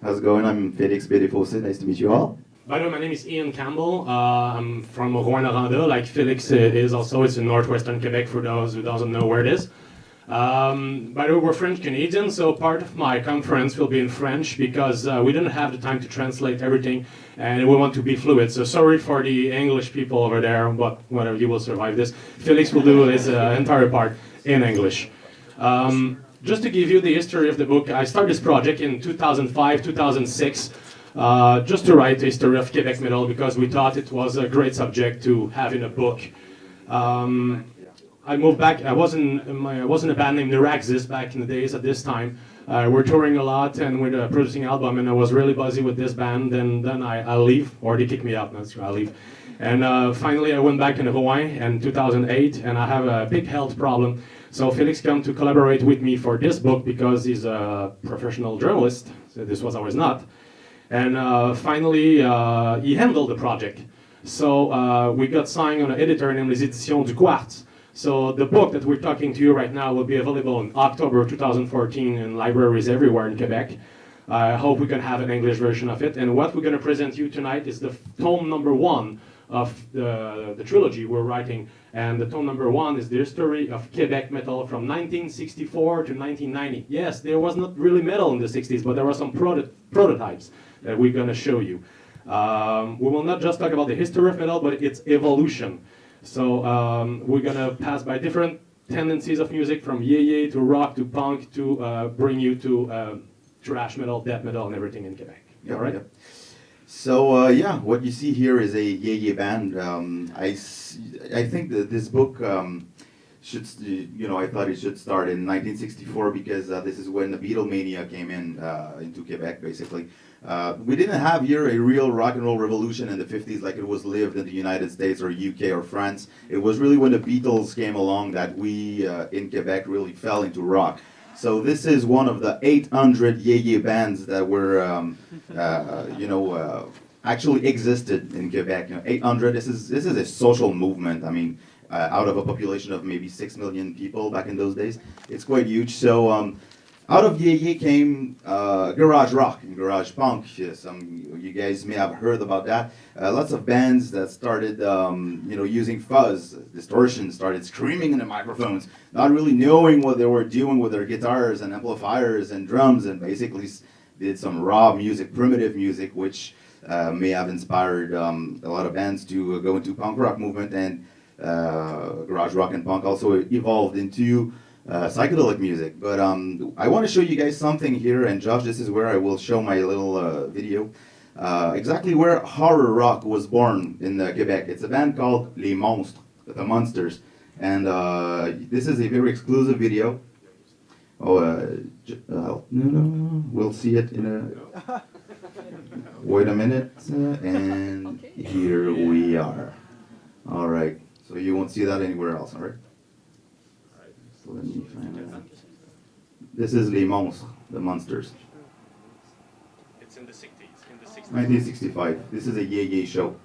How's it going? I'm Felix Ian. Nice to meet you all. By the way, my name is Ian Campbell. I'm from Rouyn-Noranda, like Felix is also. It's in northwestern Quebec for those who doesn't know where it is. By the way, we're French Canadians, so part of my conference will be in French because we didn't have the time to translate everything and we want to be fluid. So sorry for the English people over there, but whatever, you will survive this. Felix will do his entire part in English. Just to give you the history of the book, I started this project in 2005, 2006, just to write the history of Quebec metal because we thought it was a great subject to have in a book. I moved back. I was in a band named Neuraxis back in the days at this time. We're touring a lot and we're producing an album, and I was really busy with this band. And then I leave, or they kick me out. That's true, I leave. And finally, I went back in Hawaii in 2008, and I have a big health problem. So Felix came to collaborate with me for this book because he's a professional journalist. So this was always not. And finally, he handled the project. So we got signed on an editor named Les Éditions du Quartz. So the book that we're talking to you right now will be available in October 2014 in libraries everywhere in Quebec. I hope we can have an English version of it. And what we're going to present you tonight is the tome number 1 of the trilogy we're writing. And the tome number 1 is the history of Quebec metal from 1964 to 1990. Yes, there was not really metal in the 60s, but there were some prototypes that we're going to show you. We will not just talk about the history of metal, but its evolution. So we're going to pass by different tendencies of music, from yé-yé to rock to punk, to bring you to thrash metal, death metal, and everything in Quebec. Yep, all right? Yep. So yeah, what you see here is a yé-yé band. I think that this book should, I thought it should start in 1964 because this is when the Beatlemania came into Quebec, basically. We didn't have here a real rock and roll revolution in the 50s like it was lived in the United States or UK or France. It was really when the Beatles came along that we in Quebec really fell into rock. So this is one of the 800 yé-yé bands that were, actually existed in Quebec. 800. This is a social movement. I mean, out of a population of maybe 6 million people back in those days, it's quite huge. So out of yé-yé came garage rock and garage punk. You guys may have heard about that. Lots of bands that started, using fuzz, distortion, started screaming in the microphones, not really knowing what they were doing with their guitars and amplifiers and drums, and basically did some raw music, primitive music, which may have inspired a lot of bands to go into punk rock movement, and garage rock and punk also evolved into psychedelic music. But I want to show you guys something here, and Josh, this is where I will show my little video. Exactly where horror rock was born in Quebec. It's a band called Les Monstres, the Monsters, and this is a very exclusive video. No, we'll see it in a... Wait a minute, and here we are. All right, so you won't see that anywhere else, all right? So let me find out. This is Les Monstres, the Monsters. It's in the 60s. 1965. This is a yé-yé show.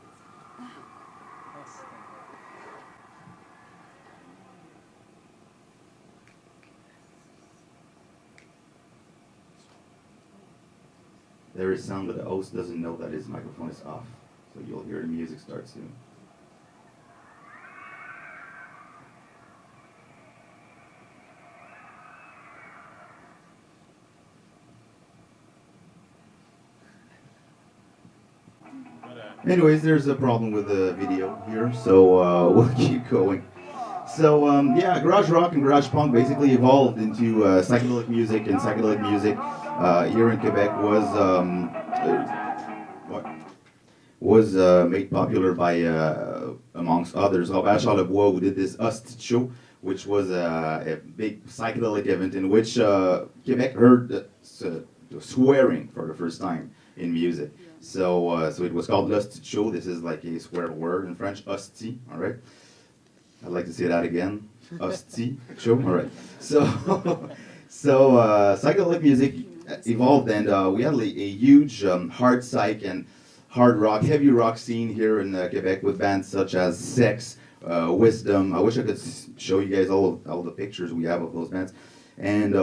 There is sound, but the host doesn't know that his microphone is off. So you'll hear the music start soon. Anyways, there's a problem with the video here, so we'll keep going. So yeah, garage rock and garage punk basically evolved into psychedelic music, and psychedelic music here in Quebec was made popular by, amongst others, Robert Charlebois, who did this Hostie show, which was a big psychedelic event in which Quebec heard swearing for the first time in music. So it was called Hostie show. This is like a swear word in French, hostie, all right? I'd like to say that again, hostie show, all right. So psychedelic music evolved, and we had a huge hard psych and hard rock, heavy rock scene here in Quebec with bands such as Sex, Wisdom. I wish I could show you guys all the pictures we have of those bands. And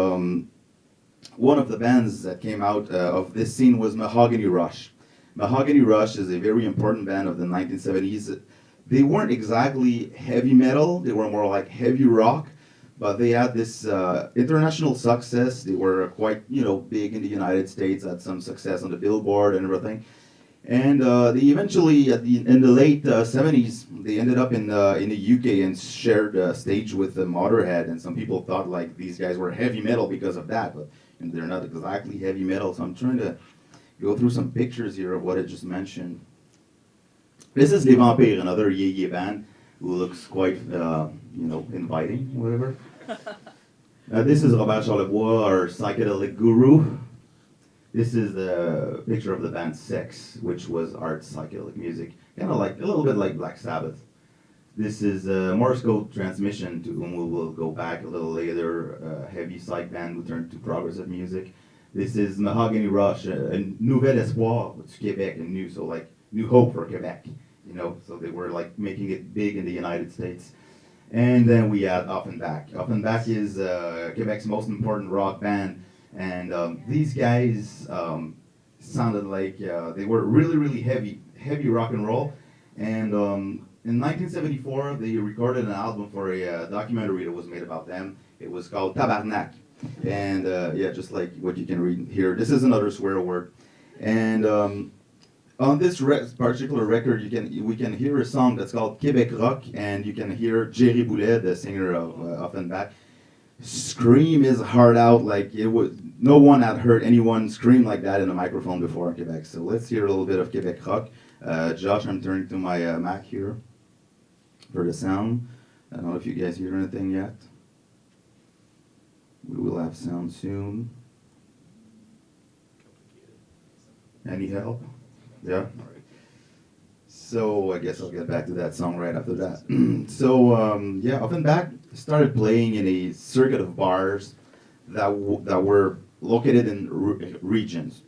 one of the bands that came out of this scene was Mahogany Rush. Mahogany Rush is a very important band of the 1970s. They weren't exactly heavy metal, they were more like heavy rock, but they had this international success. They were quite, big in the United States, had some success on the Billboard and everything. And they eventually, in the late 70s, they ended up in the UK and shared stage with Motorhead. And some people thought like these guys were heavy metal because of that, but they're not exactly heavy metal. So I'm trying to go through some pictures here of what I just mentioned. This is Les Vampires, another yé band who looks quite, inviting, whatever. This is Robert Charlebois, our psychedelic guru. This is the picture of the band Sex, which was art psychedelic music, kind of like a little bit like Black Sabbath. This is Morse code transmission, to whom we will go back a little later. Heavy psych band who turned to progressive music. This is Mahogany Rush, a nouvel espoir to Quebec, and new, so like new hope for Quebec, So they were like making it big in the United States. And then we had Offenbach. Offenbach is Quebec's most important rock band. And these guys sounded like they were really, really heavy rock and roll. And in 1974, they recorded an album for a documentary that was made about them. It was called Tabarnak. And just like what you can read here, this is another swear word. And on this particular record, we can hear a song that's called Québec Rock, and you can hear Jerry Boulet, the singer of Offenbach, scream his heart out like it was. No one had heard anyone scream like that in a microphone before in Quebec. So let's hear a little bit of Québec Rock. Josh, I'm turning to my Mac here for the sound. I don't know if you guys hear anything yet. We will have sound soon. Any help? Yeah? So I guess I'll get back to that song right after that. Offenbach started playing in a circuit of bars that were located in regions,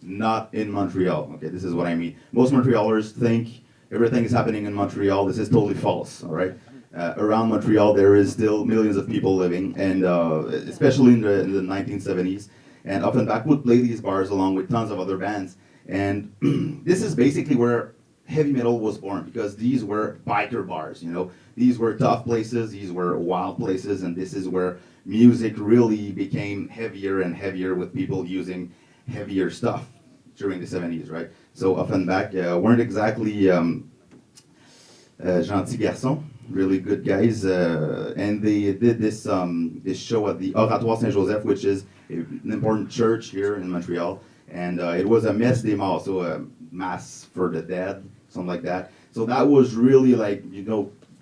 not in Montreal. Okay, this is what I mean. Most Montrealers think everything is happening in Montreal. This is totally false, all right? Around Montreal, there is still millions of people living, and especially in the 1970s. And Offenbach would play these bars along with tons of other bands. And this is basically where heavy metal was born, because these were biker bars, These were tough places, these were wild places, and this is where music really became heavier and heavier with people using heavier stuff during the 70s, right? So Offenbach weren't exactly gentils garçons, really good guys, and they did this show at the Oratoire Saint-Joseph, which is an important church here in Montreal, and it was a messe des morts, so a mass for the dead, something like that. So that was really like,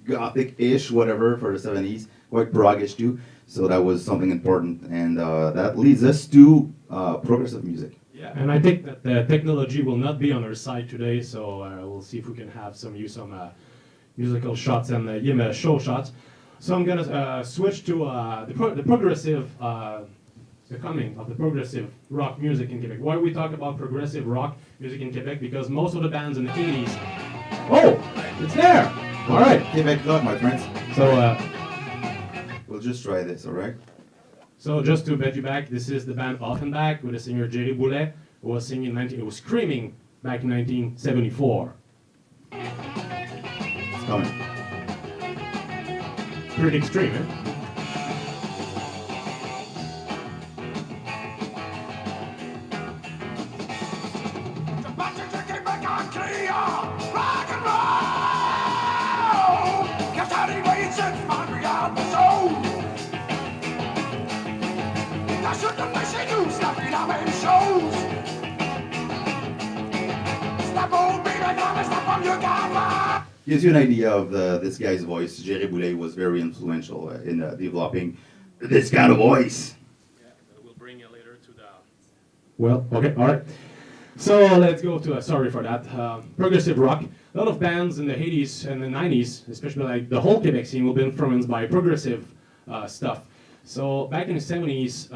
gothic-ish, whatever, for the 70s, quite prog-ish too. So that was something important, and that leads us to progressive music. Yeah, and I think that the technology will not be on our side today, so we'll see if we can have some musical shots and show shots. So I'm gonna switch to the progressive, the coming of the progressive rock music in Quebec. Why we talk about progressive rock music in Quebec? Because most of the bands in the 80s. Oh, it's there. All right, Quebec rock, my friends. So we'll just try this, all right? So just to bet you back, this is the band Offenbach with the singer Jerry Boulet, who was singing who was screaming back in 1974. It's coming. Pretty extreme, eh? Gives you an idea of this guy's voice. Jerry Boulet was very influential in developing this kind of voice. Yeah, we'll bring it later to the... Well, okay, all right. So let's go to, sorry for that, progressive rock. A lot of bands in the 80s and the 90s, especially like the whole Quebec scene, will be influenced by progressive stuff. So back in the 70s,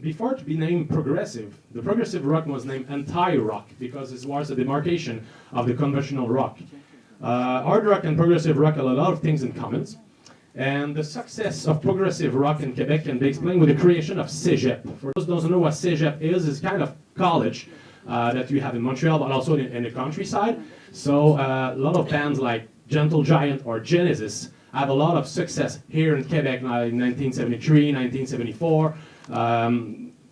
before to be named progressive, the progressive rock was named anti-rock because it was a demarcation of the conventional rock. Hard rock and progressive rock have a lot of things in common. And the success of progressive rock in Quebec can be explained with the creation of Cégep. For those who don't know what Cégep is, it's kind of college that you have in Montreal, but also in the countryside. So a lot of bands like Gentle Giant or Genesis have a lot of success here in Quebec in 1973, 1974.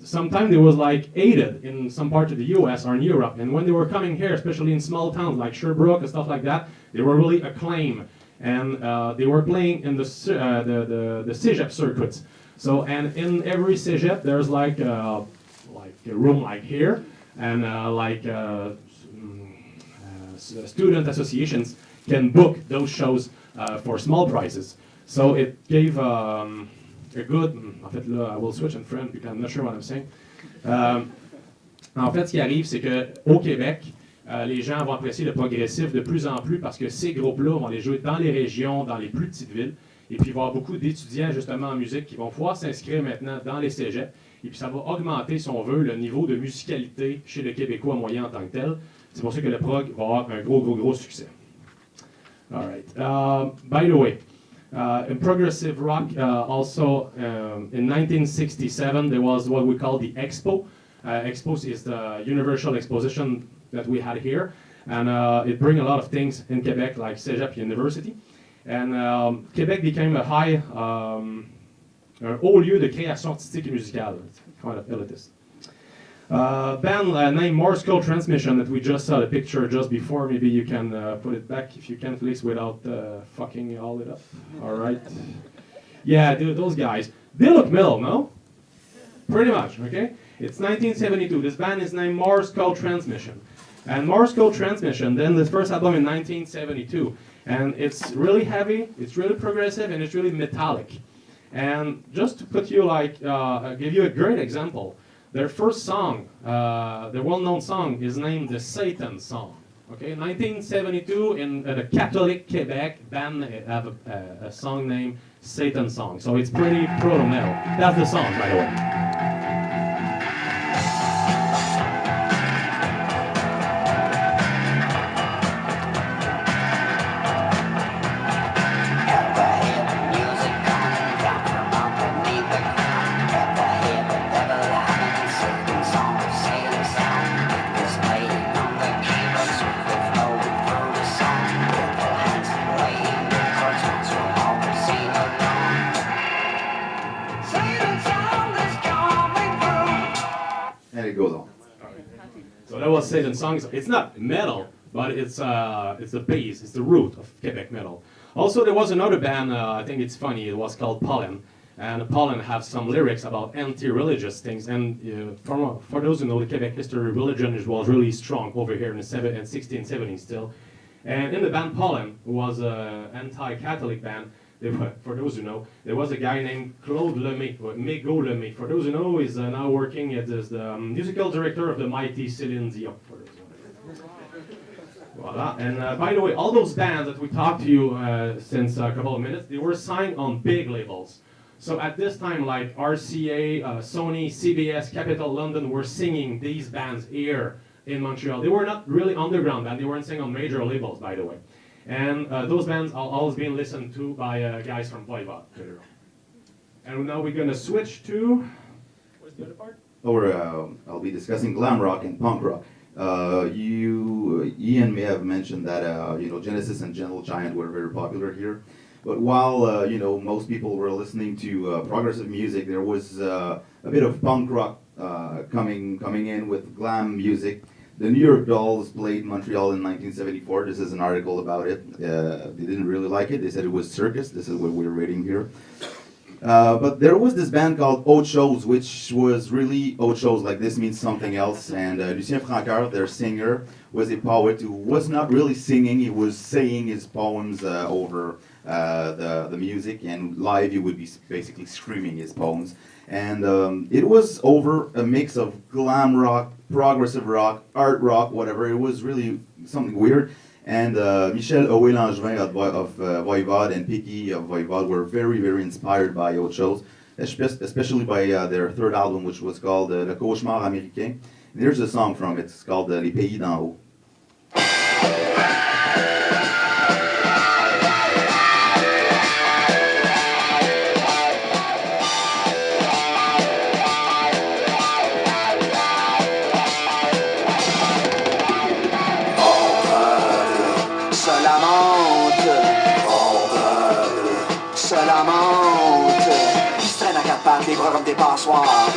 Sometimes they was like aided in some parts of the US or in Europe, and when they were coming here, especially in small towns like Sherbrooke and stuff like that, they were really acclaimed, and they were playing in the Cégep circuits. So, and in every Cégep, there's like a room like here, and student associations can book those shows for small prices. So it gave a good. En fait, là, I will switch in French because I'm not sure what I'm saying. En fait, ce qui arrive, c'est qu'au Québec, les gens vont apprécier le progressif de plus en plus parce que ces groupes-là vont les jouer dans les régions, dans les plus petites villes. Et puis, il va y avoir beaucoup d'étudiants, justement, en musique qui vont pouvoir s'inscrire maintenant dans les cégeps. Et puis, ça va augmenter, si on veut, le niveau de musicalité chez le Québécois moyen en tant que tel. C'est pour ça que le prog va avoir un gros succès. All right. By the way, in progressive rock, also in 1967, there was what we call the Expo. Expo is the universal exposition that we had here, and it brings a lot of things in Quebec, like Cégep University. And Quebec became a un haut lieu de création artistique et musicale. It's kind of elitist. Band named Morse Code Transmission that we just saw the picture just before. Maybe you can put it back if you can, please, without fucking all it up. All right. Yeah, dude, those guys. They look metal, no? Pretty much, okay? It's 1972. This band is named Morse Code Transmission. And Morse Code Transmission, then the first album in 1972. And it's really heavy, it's really progressive, and it's really metallic. And just to put you like, give you a great example, their first song, their well-known song, is named the Satan Song. Okay, 1972 in the Catholic Quebec band have a song named Satan Song. So it's pretty proto-metal. That's the song, by the way. So that was Satan Song. It's not metal, but it's the base, it's the root of Quebec metal. Also, there was another band, I think it's funny, it was called Pollen. And Pollen have some lyrics about anti-religious things. And for those who know the Quebec history, religion was really strong over here in the 1670s still. And in the band Pollen, who was an anti-Catholic band, for those who know, there was a guy named Claude Lemay, or Mégo Lemay. For those who know, he's now working as the musical director of the mighty Céline Dion. For those who know. Voilà. And by the way, all those bands that we talked to you since a couple of minutes, they were signed on big labels. So at this time, like RCA, Sony, CBS, Capitol London were singing these bands here in Montreal. They were not really underground bands. They weren't singing on major labels, by the way. And those bands are always being listened to by guys from Voivod. And now we're going to switch to, what's the other part? I'll be discussing glam rock and punk rock. Ian may have mentioned that Genesis and Gentle Giant were very popular here. But while most people were listening to progressive music, there was a bit of punk rock coming in with glam music. The New York Dolls played Montreal in 1974. This is an article about it. They didn't really like it. They said it was circus. This is what we're reading here. But there was this band called Haute Chose, which was really Haute Chose, like this means something else. And Lucien Francoeur, their singer, was a poet who was not really singing. He was saying his poems over the music, and live he would be basically screaming his poems. And it was over a mix of glam rock, progressive rock, art rock, whatever. It was really something weird. And Michel Houé-Langevin of Voivod and Picky of Voivod were very, very inspired by Haute Chose, especially by their third album, which was called Le Cauchemar Américain. And here's a song from it. It's called Les Pays d'en haut. comme des passoires.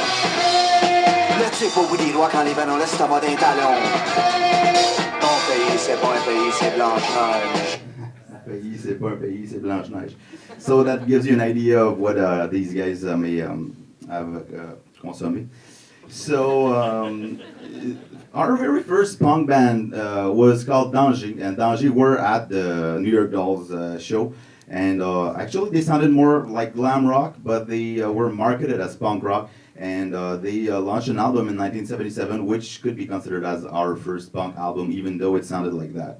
Le type au bout des doigts quand les ballons l'estomac d'un talon. Mon pays, c'est pas un pays, c'est Blanche-Neige. Pays, c'est pas un pays, c'est Blanche-Neige. So that gives you an idea of what these guys may have consumed. So our very first punk band was called Danger, and Danger were at the New York Dolls show. And actually, they sounded more like glam rock, but they were marketed as punk rock. And they launched an album in 1977, which could be considered as our first punk album, even though it sounded like that.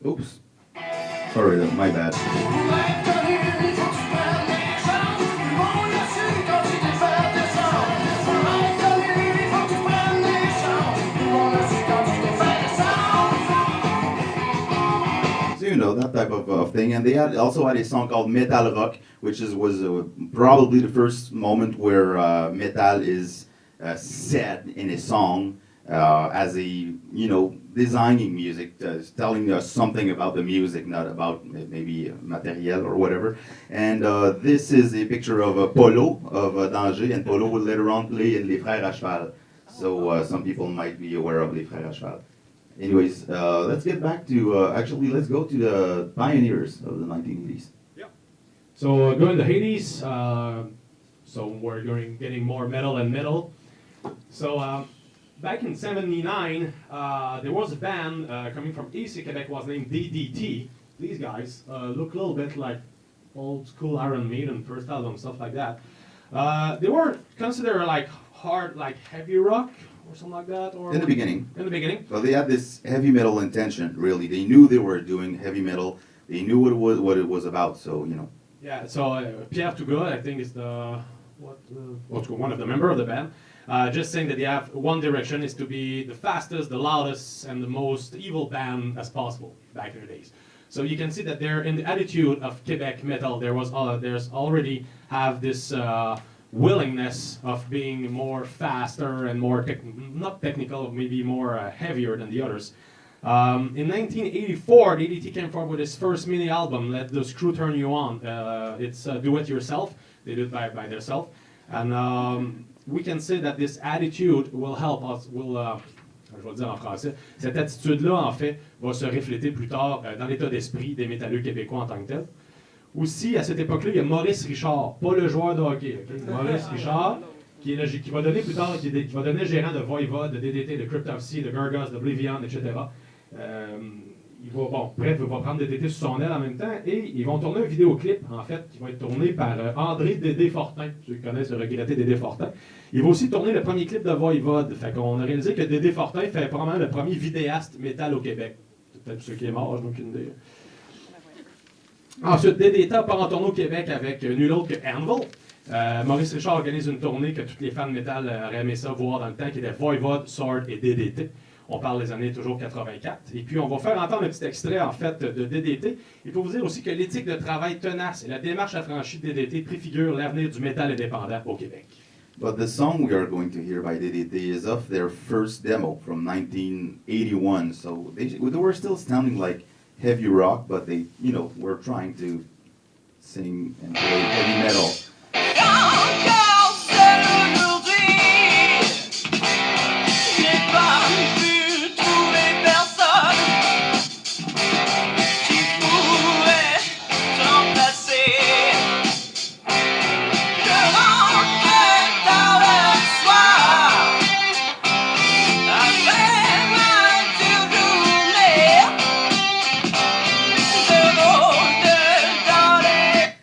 Oops. Sorry, my bad. So you know, that type of thing. And they also had a song called Metal Rock, which was probably the first moment where metal is said in a song. As a, you know, designing music, telling us something about the music, not about maybe materiel or whatever. And this is a picture of Polo of Danger, and Polo will later on play in Les Frères à Cheval. So some people might be aware of Les Frères à Cheval. Anyways, let's get back to, actually, let's go to the pioneers of the 1980s. Yeah. So during the 80s, so we're getting more metal and metal. So back in '79, there was a band coming from East Quebec, was named DDT. These guys look a little bit like old school Iron Maiden first album, stuff like that. They were considered like hard, like heavy rock or something like that. Or In the beginning. In the beginning. Well, they had this heavy metal intention, really. They knew they were doing heavy metal. They knew what it was about, so, you know. Yeah, so Pierre Touga, I think, is one of the members of the band. Just saying that they have one direction is to be the fastest, the loudest, and the most evil band as possible back in the days. So you can see that they're in the attitude of Quebec metal. There's already have this willingness of being more faster and more not technical, maybe more heavier than the others. In 1984, DDT came forward with his first mini album, Let the Screw Turn You On. It's Do It Yourself. They did it by themselves. And we can say that this attitude will help us, je vais le dire en français, cette attitude-là, en fait, va se refléter plus tard dans l'état d'esprit des métalleux québécois en tant que tel. Aussi, à cette époque-là, il y a Maurice Richard, pas le joueur de hockey, okay? Maurice Richard, qui va donner plus tard, qui va donner gérant de Voivode, de DDT, de Cryptopsy, de Gorgos, de Oblivion, etc. Il va prendre DDT sous son aile en même temps et ils vont tourner un vidéoclip, en fait, qui va être tourné par André Dédé Fortin, ceux qui connaissent le regretté Dédé Fortin. Il va aussi tourner le premier clip de Voivode. Fait qu'on a réalisé que Dédé Fortin fait probablement le premier vidéaste métal au Québec. C'est peut-être ceux qui est mort, je n'ai aucune idée. Ensuite, DDT part en tournée au Québec avec nul autre que Anvil. Maurice Richard organise une tournée que tous les fans de métal auraient aimé ça voir dans le temps, qui était Voivode, Sword et DDT. On parle des années toujours 84. Et puis, on va faire entendre un petit extrait, en fait, de DDT. Il faut vous dire aussi que l'éthique de travail tenace et la démarche affranchie de DDT préfigurent l'avenir du métal indépendant au Québec. But the song we are going to hear by DDT is off their first demo from 1981. So they were still sounding like heavy rock, but they, you know, were trying to sing and play heavy metal.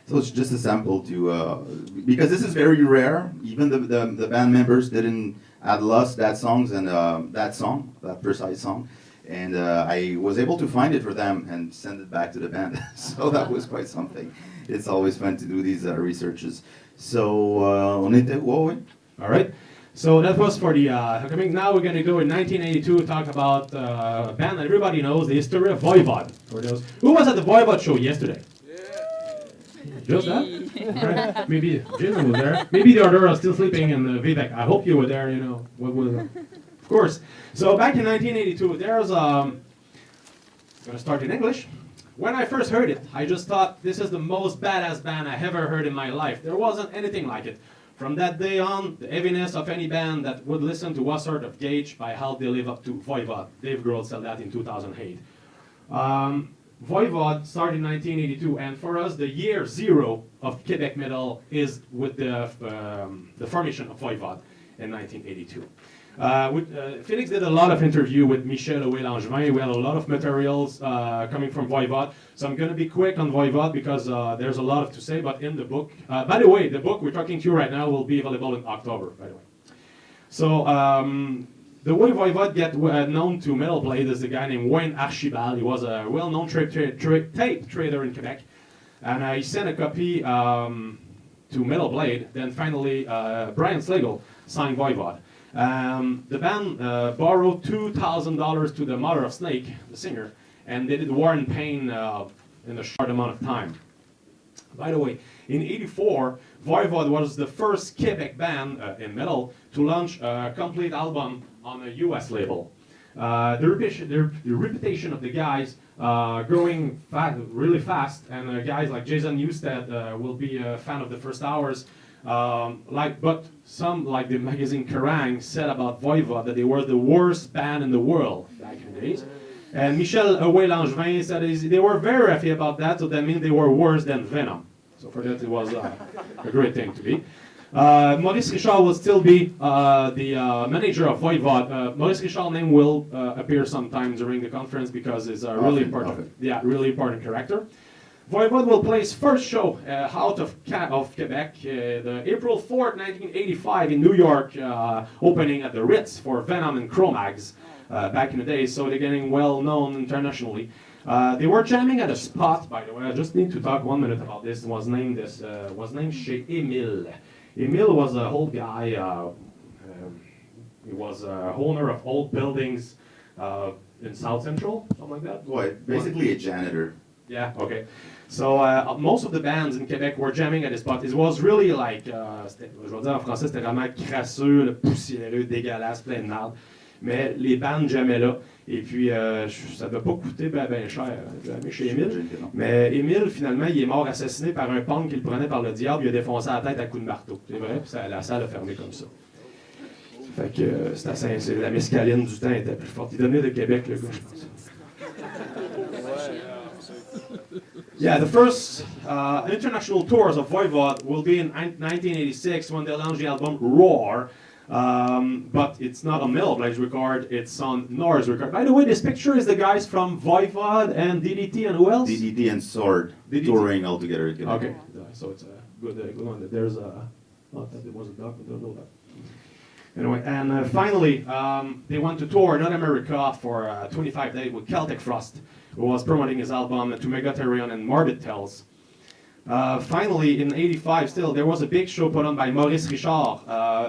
So it's just a sample to, because this is very rare. Even the band members had lost that that precise song, and I was able to find it for them and send it back to the band. So that was quite something. It's always fun to do these researches. So on était, All right. So that was for the coming. Now we're going to go in 1982 talk about a band that everybody knows, the history of Voivod. For those who was at the Voivod show yesterday. Just that? Right. Maybe Jason was there. Maybe the other are still sleeping in Vivek. I hope you were there, you know. Of course. So back in 1982, there's I'm going to start in English. When I first heard it, I just thought this is the most badass band I ever heard in my life. There wasn't anything like it. From that day on, the heaviness of any band that would listen to What Sort of Gauge by How They Live Up to Voivod. Dave Grohl said that in 2008. Voivod started in 1982, and for us, the year zero of Quebec metal is with the formation of Voivod in 1982. Felix did a lot of interview with Michel Langevin. We had a lot of materials coming from Voivod. So I'm going to be quick on Voivod because there's a lot to say, but in the book, by the way, the book we're talking to you right now will be available in October, by the way. So the way Voivod get known to Metal Blade is a guy named Wayne Archibald. He was a well-known tape trader in Quebec. And he sent a copy to Metal Blade. Then finally, Brian Slagle signed Voivod. The band borrowed $2,000 to the mother of Snake, the singer, and they did War and Pain in a short amount of time. By the way, in '84, Voivod was the first Quebec band in metal to launch a complete album on a US label. The reputation of the guys growing really fast, and guys like Jason Newsted will be a fan of the first hours. But some, like the magazine Kerrang, said about Voivod that they were the worst band in the world back in the days. And Michel Langevin said they were very happy about that, so that means they were worse than Venom. So for that, it was a great thing to be. Maurice Richard will still be the manager of Voivod. Maurice Richard's name will appear sometime during the conference because it's a really important, really important character. Voivod will play his first show out of Quebec, the April 4th, 1985 in New York, opening at the Ritz for Venom and Cro-Mags back in the day, so they're getting well known internationally. They were jamming at a spot, by the way. I just need to talk 1 minute about this. Was named Chez Emile. Emile was an old guy. He was owner of old buildings in South Central, something like that. Well, basically a janitor. Yeah, okay. So most of the bands in Quebec were jamming at this spot. It was really like, je vais dire en français, c'était vraiment crasseux, poussiéreux, dégueulasse, plein de marde. Mais les bandes jammaient là. Et puis, ça ne devait pas coûter ben cher, jamais chez Émile. Mais Émile, finalement, il est mort assassiné par un punk qu'il prenait par le diable. Il a défoncé la tête à coups de marteau. C'est vrai, puis la salle a fermé comme ça. Fait que c'est la mescaline du temps était plus forte. Il donnait de Québec, le gars, je pense. Yeah, the first international tours of Voivod will be in 1986 when they launch the album Roar. But it's not on Metal Blade's record, it's on Nora's record. By the way, this picture is the guys from Voivod and DDT and who else? DDT and Sword touring all together. Okay, so it's a good one. There's a, oh, I thought it was a duck, but I don't know that. Anyway, and finally, they went to tour North America for 25 days with Celtic Frost, who was promoting his album To Megatherion and Morbid Tales. Finally, in '85 still, there was a big show put on by Maurice Richard.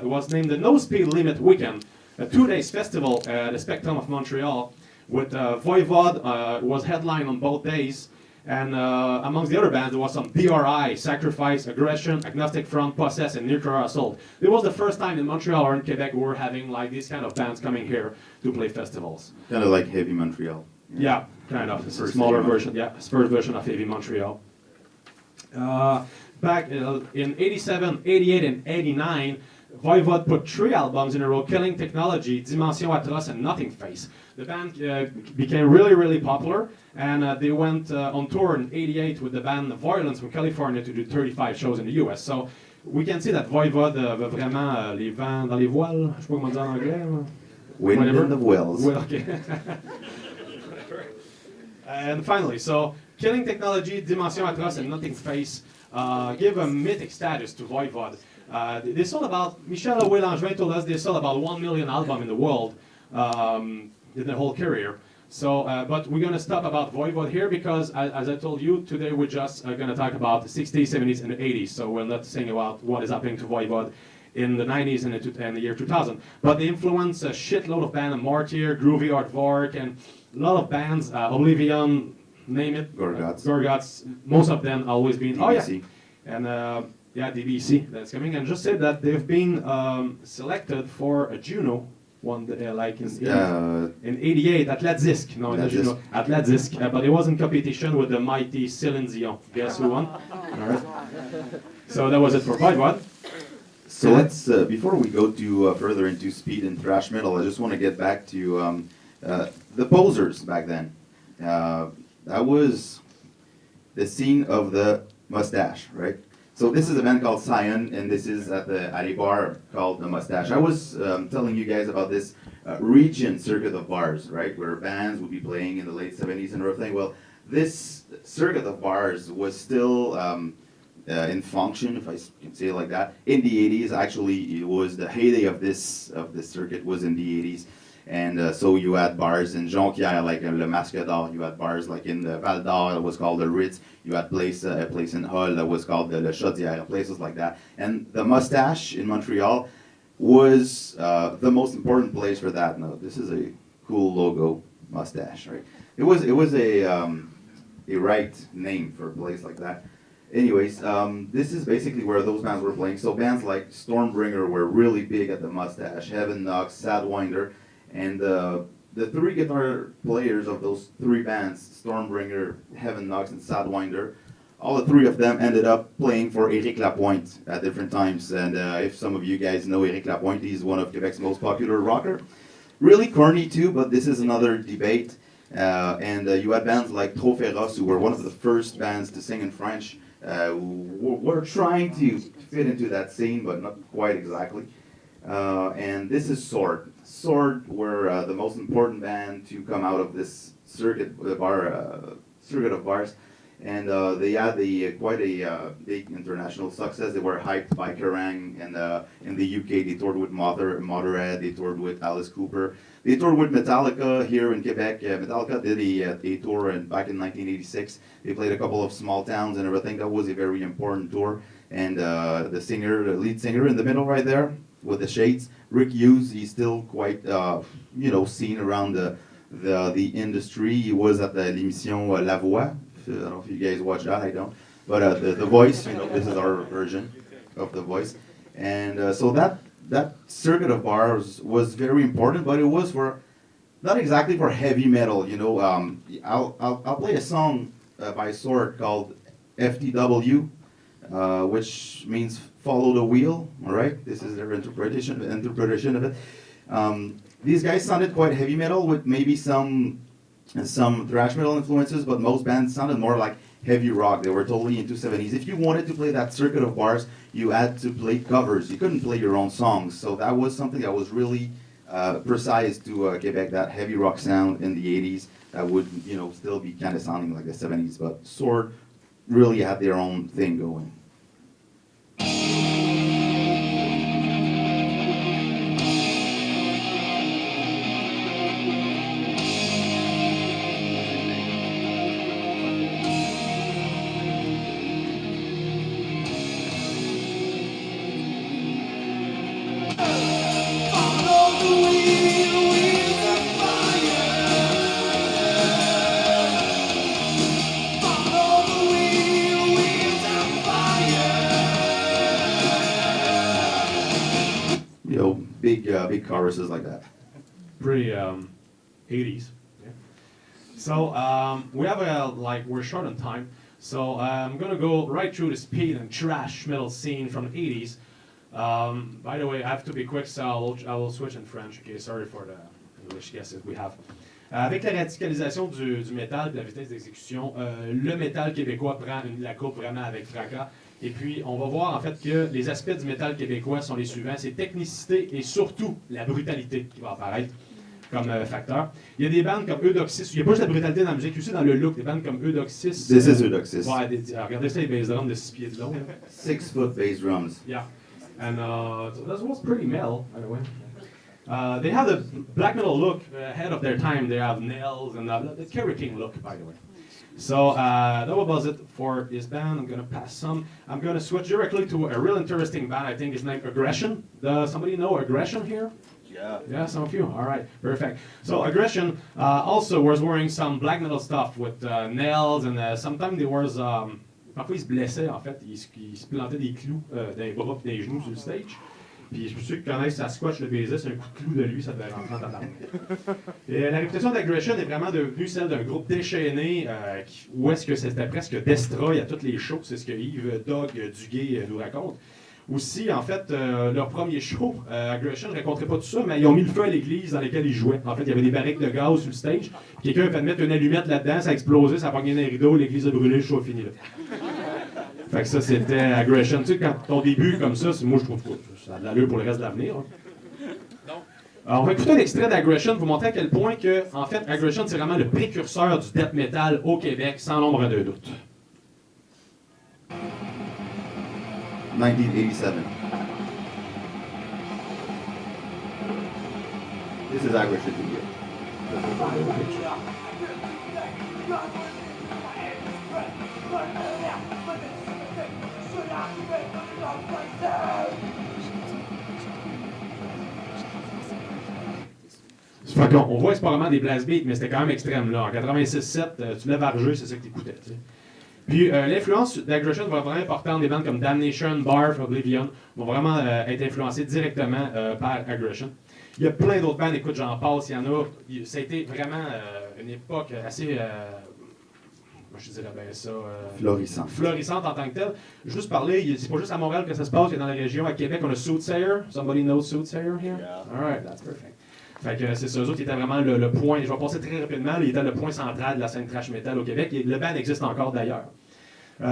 It was named the No Speed Limit Weekend, a 2-day festival at the Spectrum of Montreal, with Voivod was headlined on both days. And amongst the other bands, there was some DRI, Sacrifice, Aggression, Agnostic Front, Possess, and Nuclear Assault. It was the first time in Montreal or in Quebec we were having like these kind of bands coming here to play festivals. Kind of like Heavy Montreal. Yeah, kind of. It's a smaller version. Yeah, it's first version of Heavy Montreal. Back in '87, '88, and '89, Voivod put 3 albums in a row, Killing Technology, Dimension Atroce, and Nothing Face. The band became really, really popular, and they went on tour in '88 with the band Violence from California to do 35 shows in the US. So we can see that Voivod veut vraiment les vents dans les voiles, je sais pas comment dire en anglais. Wind in the wells. Well, okay. And finally, so Killing Technology, Dimension Atroce, and Nothing Face give a mythic status to Voivod. They sold about, Michel Langevin told us they sold about 1 million albums in the world in the whole career. So, but we're going to stop about Voivod here because, as I told you, today we're just going to talk about the 60s, 70s, and the 80s. So we're not saying about what is happening to Voivod in the 90s and the year 2000. But they influenced a shitload of bands, Martyr, Groovy Aardvark, and a lot of bands, Oblivion, name it. Gorguts, most of them always been, DBC. And yeah, DBC, that's coming. And just said that they've been selected for a Juno one, like in 88 at La Disque. No, in the Juno, at La Disque. But it was in competition with the mighty Céline Dion. Guess who won? All right. So that was it for part one. So let's, before we go to further into speed and thrash metal, I just want to get back to the posers back then. That was the scene of the mustache, right? So this is a band called Cyan, and this is at a bar called the Mustache. I was telling you guys about this region circuit of bars, right, where bands would be playing in the late 70s and everything. Well, this circuit of bars was still in function, if I can say it like that, in the 80s. Actually, it was the heyday of this circuit was in the 80s. And so you had bars in Jonquière, like Le Masque d'Or. You had bars like in the Val d'Or, that was called the Ritz. You had a place in Hull that was called the Le Chaudière, places like that. And the Mustache in Montreal was the most important place for that. Now, this is a cool logo, Mustache, right? It was a right name for a place like that. Anyways, this is basically where those bands were playing. So bands like Stormbringer were really big at the Mustache, Heaven Knocks, Sadwinder. And the three guitar players of those three bands, Stormbringer, Heaven Knocks, and Sadwinder, all the three of them ended up playing for Éric Lapointe at different times. And if some of you guys know Éric Lapointe, he's one of Quebec's most popular rocker. Really corny too, but this is another debate. And you had bands like Trop Féroce, who were one of the first bands to sing in French, who were trying to fit into that scene, but not quite exactly. And this is Sword. Sword were the most important band to come out of this circuit of bars, and they had quite a big international success. They were hyped by Kerrang, and in the UK they toured with Motorhead, they toured with Alice Cooper, they toured with Metallica here in Quebec. Metallica did a tour back in 1986. They played a couple of small towns and everything. That was a very important tour, and the lead singer in the middle right there, with the shades, Rick Hughes, he's still quite, seen around the industry. He was at the l'émission La Voix. I don't know if you guys watch that, I don't. But the Voice, this is our version of The Voice. And so that circuit of bars was very important, but it was not exactly for heavy metal, I'll play a song by Sword called FTW, which means follow the wheel, all right? This is their interpretation of it. These guys sounded quite heavy metal with maybe some thrash metal influences, but most bands sounded more like heavy rock. They were totally into 70s. If you wanted to play that circuit of bars, you had to play covers. You couldn't play your own songs. So that was something that was really precise to Quebec, that heavy rock sound in the 80s that would, still be kind of sounding like the 70s. But Sword really had their own thing going. Big choruses like that. Pretty 80s. Yeah. So we have we're short on time. So I'm gonna go right through the speed and thrash metal scene from the 80s. By the way, I have to be quick, so I will switch in French. Okay, sorry for the English guesses we have. Avec la radicalisation du métal et de la vitesse d'exécution, le métal québécois prend la courbe vraiment avec fracas. Et puis, on va voir en fait que les aspects du métal québécois sont les suivants. C'est technicité et surtout la brutalité qui va apparaître comme facteur. Il y a des bandes comme Eudoxis. Il n'y a pas juste la brutalité dans la musique, aussi dans le look. Des bandes comme Eudoxis. This is Eudoxis. Ouais, regardez ça, les bass drums de 6 pieds de long. 6 foot bass drums. Yeah. And so that was pretty metal, by the way. They have the black metal look ahead of their time. They have nails and the Kerry King look, by the way. So that was it for this band. I'm going to pass some. I'm going to switch directly to a real interesting band. I think is named Aggression. Does somebody know Aggression here? Yeah, some of you. All right, perfect. So Aggression also was wearing some black metal stuff with nails, and sometimes there was... parfois, ils se blessaient, en fait. Ils se plantaient des clous dans les bras et des genoux sur le stage. Puis pour ceux qui connaissent Sasquatch le baiser, c'est un coup de clou de lui, ça devait rentrer en tabarnak. Et la réputation d'Aggression est vraiment devenue celle d'un groupe déchaîné, où est-ce que c'était presque destroy à toutes les shows. C'est ce que Yves Dog Duguay nous raconte. Aussi, en fait, leur premier show, Aggression ne raconterait pas tout ça, mais ils ont mis le feu à l'église dans laquelle ils jouaient. En fait, il y avait des barriques de gaz sur le stage. Quelqu'un a fait mettre une allumette là-dedans, ça a explosé, ça a pogné dans les rideaux, l'église a brûlé, le show a fini là. Fait que ça, c'était Aggression. Tu sais, quand ton début comme ça, moi, je trouve que ça a de l'allure pour le reste de l'avenir. Hein. Alors, on va écouter un extrait d'Aggression pour montrer à quel point que, en fait, Aggression, c'est vraiment le précurseur du death metal au Québec, sans l'ombre de doute. 1987. This is Aggression to you. Fait qu'on voit que c'est pas vraiment des blast beats, mais c'était quand même extrême. Là. En 86-7, tu lèves à rejeu, c'est ça que t'écoutais. T'sais. Puis l'influence d'Aggression va être vraiment importante. Des bandes comme Damnation, Barf, Oblivion vont vraiment être influencées directement par Aggression. Il y a plein d'autres bandes, écoute, j'en passe, il y en a. Ça a été vraiment une époque assez... moi, je dirais bien ça... florissante en tant que telle. Juste parler, c'est pas juste à Montréal que ça se passe, il y a dans la région. À Québec, on a Soothsayer. Somebody knows Soothsayer here? Yeah. All right, that's perfect. Fait que c'est ça, eux autres qui étaient vraiment le point, je vais passer très rapidement, ils étaient le point central de la scène thrash metal au Québec, et le band existe encore d'ailleurs.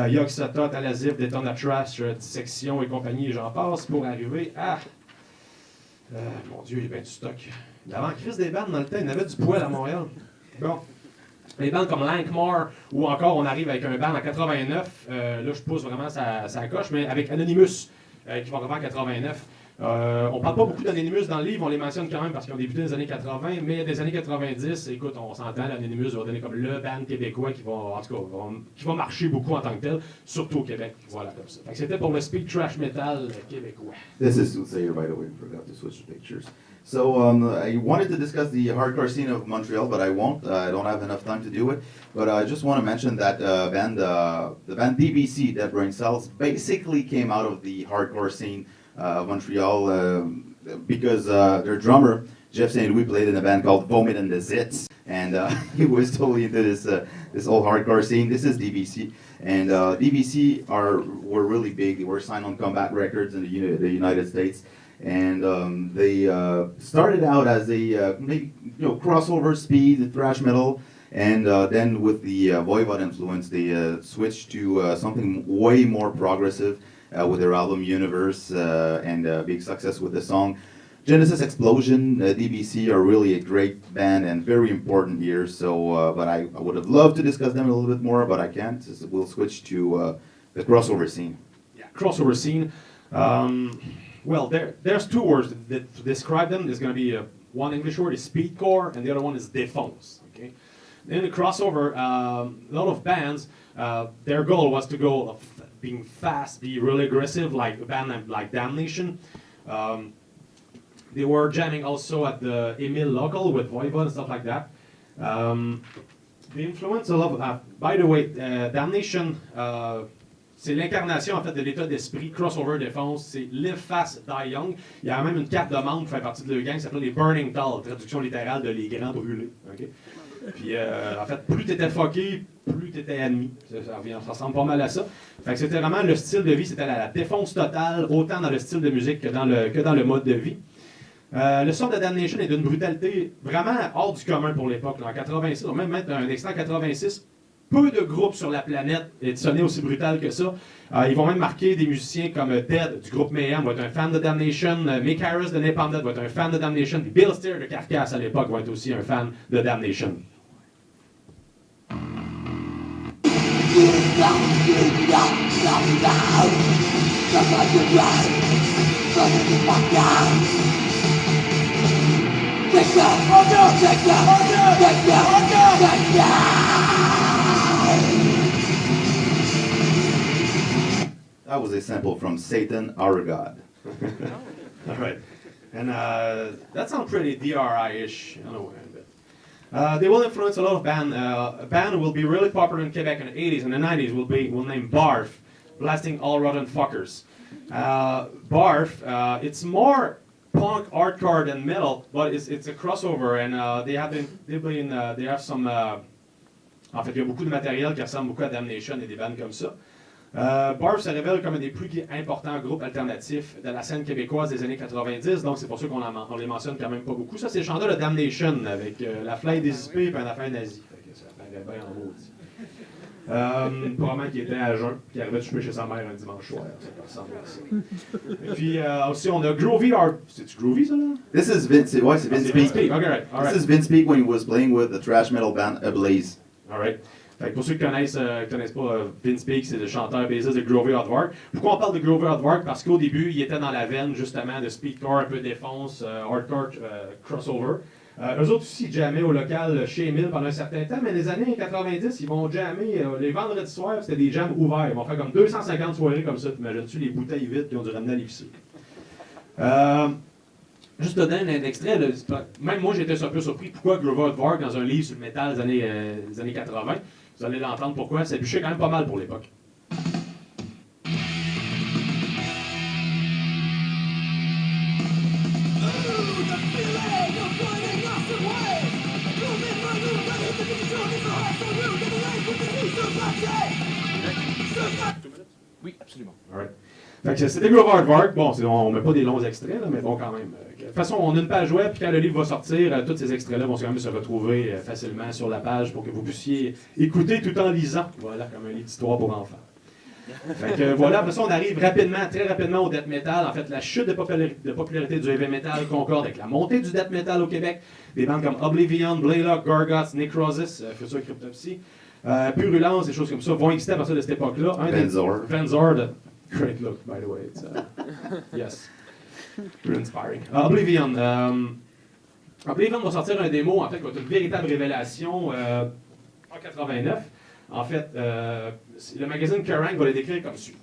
Yoxota, Talasif, Detona Trash, Dissection et compagnie, et j'en passe, pour arriver à... mon Dieu, il y a bien du stock. Il y avait en crise des bandes dans le temps, il y en avait du poil à Montréal. Bon. Les bandes comme Lankmore, ou encore on arrive avec un band en 89, là je pousse vraiment sa coche, mais avec Anonymous, qui va arriver en 89. On parle pas beaucoup d'Anonymous dans le livre, on les mentionne quand même parce qu'ils ont débuté dans les années 80, mais des années 90, écoute, on s'entend, l'Anonymous va donner comme le band québécois qui va, en tout cas, qui va marcher beaucoup en tant que tel, surtout au Québec. Voilà, comme ça. Fait que c'était pour le speed trash metal québécois. This is Soothsayer, by the way, I forgot to switch the pictures. So I wanted to discuss the hardcore scene of Montreal, but I won't. I don't have enough time to do it. But I just want to mention that the band DBC, Dead Brain Cells, basically came out of the hardcore scene Montreal because their drummer Jeff St. Louis played in a band called Vomit and the Zits, and he was totally into this old hardcore scene. This is DBC, and DBC were really big. They were signed on Combat Records in the United States, and they started out as a maybe crossover speed thrash metal. And then with the Voivod influence, they switched to something way more progressive. With their album Universe and big success with the song Genesis Explosion. DBC are really a great band and very important years. So, but I would have loved to discuss them a little bit more, but I can't. We'll switch to the crossover scene. Yeah, crossover scene. Well, there's two words that to describe them. There's going to be one English word is speedcore, and the other one is défonce. Okay. In the crossover, a lot of bands, their goal was to go being fast, be really aggressive, like a band like Damnation. They were jamming also at the Emile local with Voivod and stuff like that. The influence of, by the way, Damnation, c'est l'incarnation en fait de l'état d'esprit crossover défense. C'est Live Fast, Die Young. Il y a même une carte de membre qui fait partie de leur gang qui s'appelle les Burning Tall, traduction littérale de les grands brûlés. Okay? Puis en fait, plus t'étais fucké, plus t'étais ennemi. Ça ressemble pas mal à ça. Fait que c'était vraiment le style de vie, c'était la défonce totale, autant dans le style de musique que dans le mode de vie. Le son de Damnation est d'une brutalité vraiment hors du commun pour l'époque. En 86, on va même mettre un extrait en 86. Peu de groupes sur la planète et de sonner aussi brutal que ça. Ils vont même marquer des musiciens comme Ted du groupe Mayhem va être un fan de Damnation, Mick Harris de Napalm Death va être un fan de Damnation, puis Bill Steer de Carcass à l'époque va être aussi un fan de Damnation. That was a sample from Satan, Our God. All right. And that sounds pretty DRI-ish in a way. But, they will influence a lot of bands. A band will be really popular in Quebec in the 80s and the 90s will name Barf, Blasting All Rotten Fuckers. Barf, it's more punk, hardcore than metal, but it's a crossover, and they have some... en fait, il y a beaucoup de matériel qui ressemble beaucoup à Damnation et des bands comme ça. Barf se révèle comme un des plus importants groupes alternatifs de la scène québécoise des années 90, donc c'est pour ça qu'on les mentionne quand même pas beaucoup. Ça, c'est le chanteur de Damnation, avec la flingue des IP et une affaire nazie. Fait que ça paraît bien en maudit. Probablement qu'il était à jeun, qui arrivait de souper chez sa mère un dimanche soir. Ça ressemble à ça. Et puis aussi, on a Groovy Art. C'est-tu Groovy, ça, là? This is Vince. Ouais, c'est Vince Peake. Okay, right. All right. This is Vince Peake when he was playing with the thrash metal band Ablaze. All right. Fait que pour ceux qui connaissent pas Vince Peake, c'est le chanteur bassiste de Groovy Hardwork. Pourquoi on parle de Groovy Hardwork? Parce qu'au début, il était dans la veine justement de speedcore, un peu défonce, hardcore crossover. Eux autres aussi jammaient au local chez Emile pendant un certain temps, mais les années 90, ils vont jammer les vendredis soirs, c'était des jams ouverts. Ils vont faire comme 250 soirées comme ça. T'imagines-tu les bouteilles vides qui ont dû ramener à l'épicerie? Juste te donner un extrait, là, même moi j'étais un peu surpris pourquoi Groovy Hardwork dans un livre sur le métal des années 80. Vous allez l'entendre pourquoi, ça bûchait quand même pas mal pour l'époque. Oui, absolument. Right. Fait que c'était Groovy Hardwork. Bon, on met pas des longs extraits, là, mais bon, quand même. De toute façon, on a une page web, puis quand le livre va sortir, tous ces extraits-là vont quand même se retrouver facilement sur la page pour que vous puissiez écouter tout en lisant. Voilà, comme un livre d'histoire pour enfants. Fait que voilà, après ça, on arrive très rapidement au death metal. En fait, la chute de popularité du heavy metal concorde avec la montée du death metal au Québec. Des bandes comme Oblivion, Blaylock, Gorguts, Necrosis, Future Cryptopsy, Purulence, des choses comme ça vont exister à partir de cette époque-là. Venzor. Venzor, great look, by the way. It's, yes. Very inspiring. Oblivion. Oblivion va sortir un démo, en fait, qui va être une véritable révélation en 89. En fait, le magazine Kerrang va le décrire comme suit.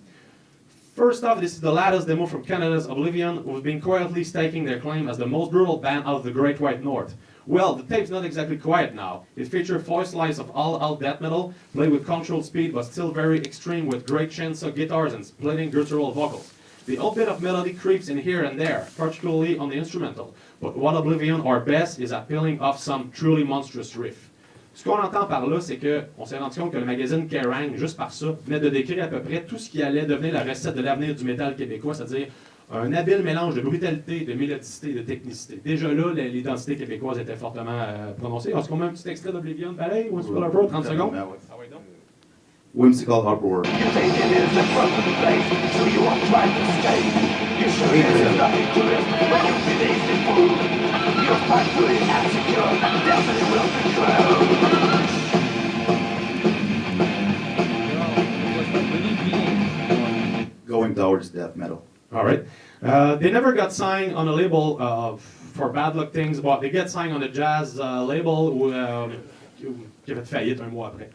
First off, this is the latest demo from Canada's Oblivion, who've been quietly staking their claim as the most brutal band out of the Great White North. Well, the tape's not exactly quiet now. It features voice lines of all-out death metal, played with controlled speed, but still very extreme with great chainsaw guitars and splitting guttural vocals. The odd bit of melody creeps in here and there, particularly on the instrumental, but what Oblivion are best is at peeling off some truly monstrous riff. Ce qu'on entend par là, c'est qu'on s'est rendu compte que le magazine Kerrang, juste par ça, venait de décrire à peu près tout ce qui allait devenir la recette de l'avenir du métal québécois, c'est-à-dire un habile mélange de brutalité, de mélodicité et de technicité. Déjà là, l'identité québécoise était fortement prononcée. Est-ce qu'on met un petit extrait d'Oblivion pareil? Whimsical Uproar, 30 secondes? Ah oui, donc. Whimsical Uproar. Going towards death metal. All right. They never got signed on a label for Bad Luck Things, but they get signed on a jazz label qui a fait faillite un mois après.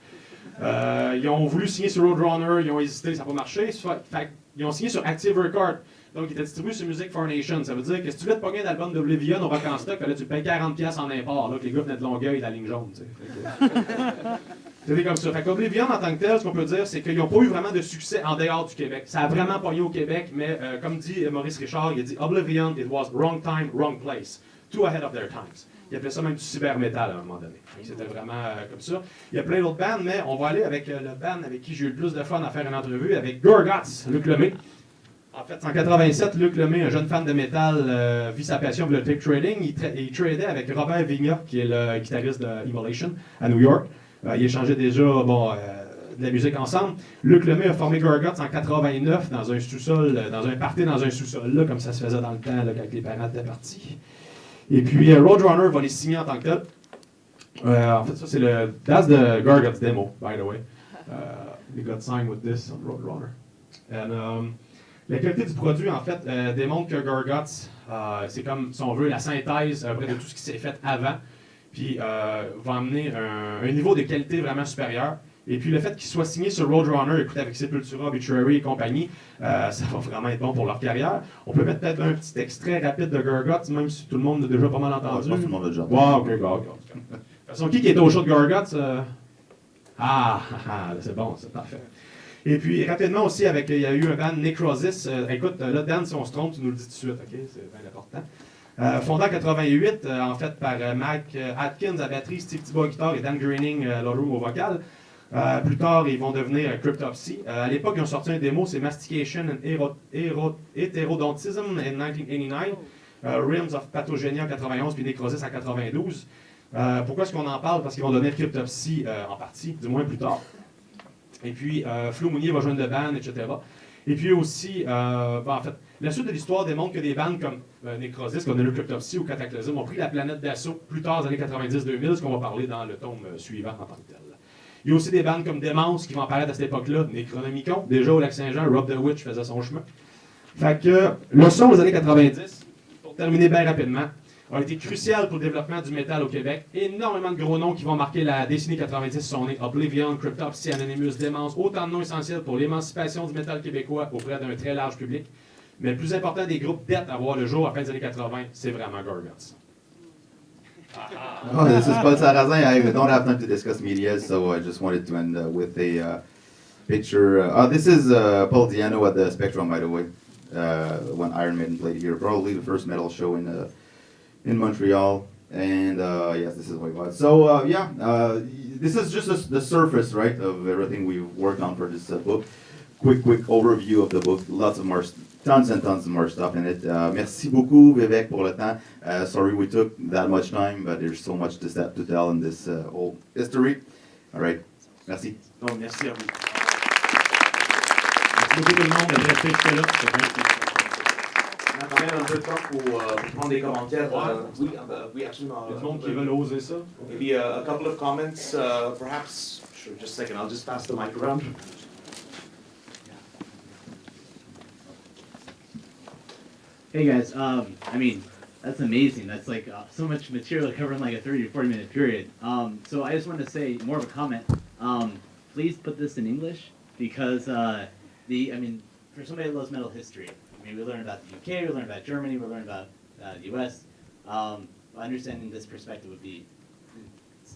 Ils ont voulu signer sur Roadrunner, ils ont hésité, ça n'a pas marché. Ils ont signé sur Active Record. Donc, ils étaient distribués sur Music for Nation. Ça veut dire que si tu voulais te pogner un album d'Oblivion au Rock en stock, là, tu payes 40$ en import, là, que les gars venaient de Longueuil et de la ligne jaune. C'était comme ça. Fait qu'Oblivion, en tant que tel, ce qu'on peut dire, c'est qu'ils n'ont pas eu vraiment de succès en dehors du Québec. Ça a vraiment pogné au Québec, mais comme dit Maurice Richard, il a dit Oblivion, it was wrong time, wrong place. Too ahead of their times. Il appelait ça même du cyber-metal à un moment donné. C'était vraiment comme ça. Il y a plein d'autres bands, mais on va aller avec le band avec qui j'ai eu le plus de fun à faire une entrevue, avec Gorguts, Luc Lemay. En fait, en 87, Luc Lemay, un jeune fan de métal, vit sa passion pour le tape trading. Il tradait avec Robert Vigna, qui est le guitariste de Immolation, à New York. Ils échangeaient déjà de la musique ensemble. Luc Lemay a formé Gorguts en 89 dans un sous-sol, dans un party dans un sous-sol, là, comme ça se faisait dans le temps, là, quand les parents étaient partis. Et puis Roadrunner va les signer en tant que tel. En fait, ça c'est le that's the Gorguts demo, by the way. They got signed with this on Roadrunner. And la qualité du produit, en fait, démontre que Gorguts, c'est comme, si on veut, la synthèse après de tout ce qui s'est fait avant, puis va amener un niveau de qualité vraiment supérieur. Et puis le fait qu'ils soient signés sur Roadrunner, écoute, avec Sepultura, Obituary et compagnie, ça va vraiment être bon pour leur carrière. On peut mettre peut-être un petit extrait rapide de Gorguts, même si tout le monde a déjà pas mal entendu. Je pense que tout le monde a déjà entendu. Wow, ok, Gorguts. De toute façon, qui était au show de Gorguts? C'est bon, c'est parfait. Et puis, rapidement aussi, il y a eu un band Necrosis. Écoute, là, Dan, si on se trompe, tu nous le dis tout de suite, OK? C'est bien important. Fondé en 88, en fait, par Mac Atkins à batterie, Steve Thibault à guitare et Dan Greening à l'aurum au vocal. Plus tard, ils vont devenir Cryptopsy. À l'époque, ils ont sorti un démo, c'est Mastication and Heterodontism in 1989, Realms of Pathogenia en 91, puis Necrosis en 92. Pourquoi est-ce qu'on en parle? Parce qu'ils vont devenir Cryptopsy en partie, du moins plus tard. Et puis, Flo Mounier va joindre le band, etc. Et puis aussi, en fait, la suite de l'histoire démontre que des bands comme Necrosis, comme le Cryptopsy ou Cataclysm ont pris la planète d'assaut plus tard, dans les années 90-2000, ce qu'on va parler dans le tome suivant en tant que tel. Il y a aussi des bandes comme Démence qui vont apparaître à cette époque-là, Necronomicon, déjà au Lac-Saint-Jean, Rob the Witch faisait son chemin. Fait que le son des années 90, pour terminer bien rapidement, a été crucial pour le développement du métal au Québec. Énormément de gros noms qui vont marquer la décennie 90 sont nés. Oblivion, Cryptopsy, Anonymous, Démence, autant de noms essentiels pour l'émancipation du métal québécois auprès d'un très large public. Mais le plus important des groupes dettes à voir le jour à la fin des années 80, c'est vraiment Gorguts. Oh, this is Paul Sarrazin. I don't have time to discuss media, so I just wanted to end with a picture. This is Paul Diano at the Spectrum, by the way, when Iron Maiden played here. Probably the first metal show in Montreal. And yes, this is what we got. So this is just the surface, right, of everything we've worked on for this book. Quick overview of the book. Lots of more, tons and tons more stuff in it. Merci beaucoup, Vivek, pour le temps. Sorry we took that much time, but there's so much to tell in this whole history. All right, merci. Oh, merci à vous. Merci beaucoup tout le monde de rester jusque là. On a quand même un peu de temps pour prendre des commentaires. Oui, absolument. Il y a du monde qui veulent oser ça. Maybe a couple of comments, perhaps. Sure, just a second. I'll just pass the mic around. Hey guys, I mean, that's amazing. That's like so much material covered in like a 30 to 40 minute period. So I just wanted to say more of a comment. Please put this in English because I mean, for somebody that loves metal history, I mean, we learn about the UK, we learn about Germany, we learn about the US. Understanding this perspective would be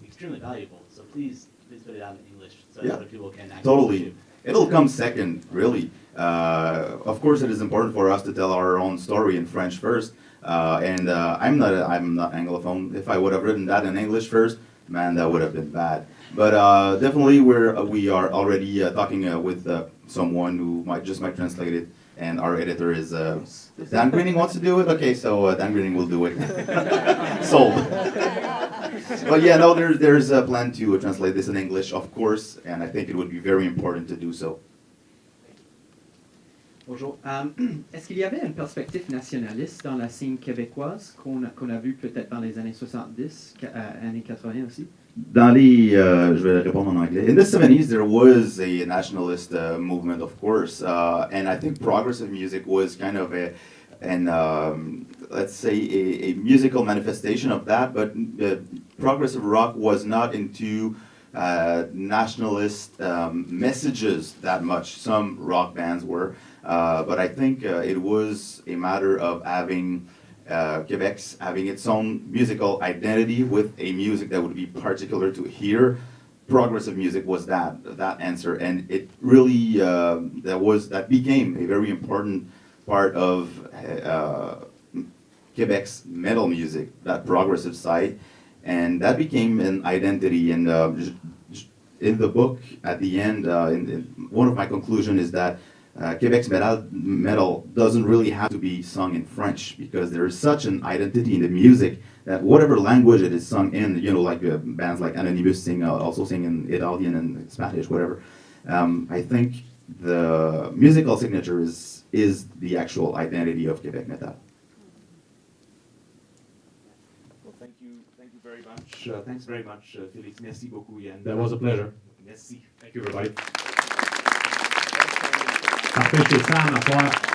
extremely valuable. So please put it out in English so that other people can access Totally. it too. It'll come second, really. Of course, it is important for us to tell our own story in French first. I'm not Anglophone. If I would have written that in English first, man, that would have been bad. But definitely, we are already talking with someone who might translate it. And our editor is Dan Greening wants to do it. Okay, so Dan Greening will do it. Sold. But yeah, no, there's a plan to translate this in English, of course, and I think it would be very important to do so. Bonjour. Est-ce qu'il y avait une perspective nationaliste dans la scène québécoise qu'on a vu peut-être dans les années 70, années 80 aussi? Je vais répondre en anglais. In the 70s, there was a nationalist movement, of course, and I think progressive music was kind of let's say a musical manifestation of that, but progressive rock was not into nationalist messages that much. Some rock bands were, but I think it was a matter of having Quebec's having its own musical identity with a music that would be particular to here. Progressive music was that answer, and it really that became a very important part of Quebec's metal music, that progressive side, and that became an identity. And in the book, at the end, one of my conclusions is that Quebec's metal doesn't really have to be sung in French because there is such an identity in the music that whatever language it is sung in, like bands like Anonymous also sing in Italian and Spanish, whatever. I think the musical signature is the actual identity of Quebec metal. Well, thank you very much. Thanks very much, Felix. Merci beaucoup, Ian. That was a pleasure. Merci. Thank you, everybody. Parfait, c'est ça, ma soeur.